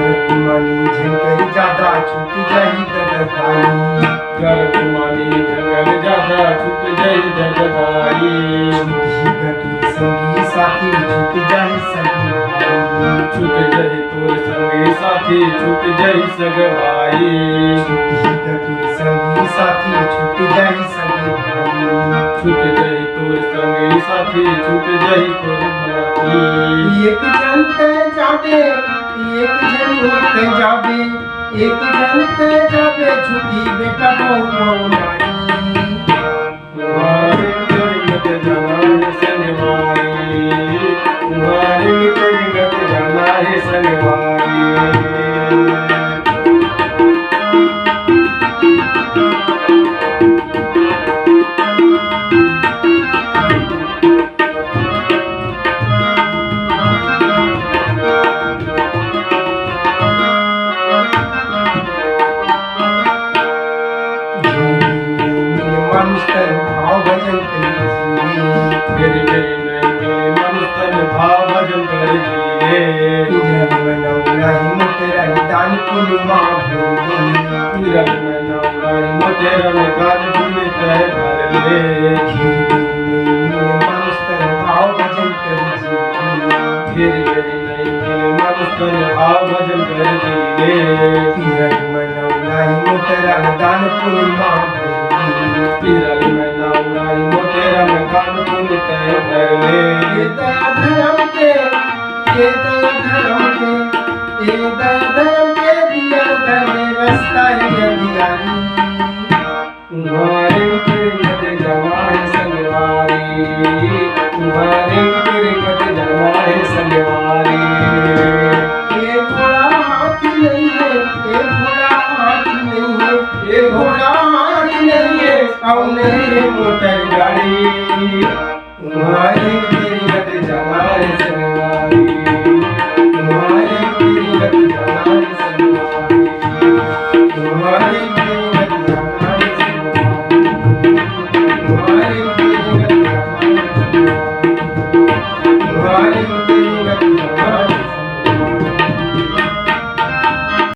मानी झंकर ज्यादा छूट जाही दगदाई गर्क मानी झंकर ज्यादा छूट जाही दगदाई छूटी गटुर संगी साथी छूट जाही सगी भाई छूट जाही तोर संगी साथी छूट जाही सग भाई छूटी गटुर संगी साथी छूट जाही सगी भाई छूट जाही तोर संगी साथी छूट जाही तोर भाई एक जन ते जाबे एक जन होते जाबे एक जन ते जाबे छुटी बेटा बहु नारी तुम्हारे करगत जाना है संगवारी तुम्हारे करगत जाना है संगवारी भाव भजन मेरी मेरी नहीं मेरे मन तन भाव भजन कर जिए तेरा दान पुण्य माँ भूमि तेरा मैं नौराई मो तेरा मैं काल पुण्य तय भर ले भाव भजन कर मेरी मेरी नहीं मेरे मन तन भाव भजन कर जिए तेरा दान पुण्य माँ भूमि तेरा मैं नौराई मो तेरा मैं काल पुण्य तय भर ले ये धर्म के ये धर्म के दिया धर्म रास्ता है अधिकारी तुम्हारे करगत जमाए संगवारी तुम्हारे करगत जमाए संगवारी ये घोड़ा हाथी नहीं है ये घोड़ा हाथी नहीं है ये घोड़ा हाथी नहीं है और नहीं है मोटर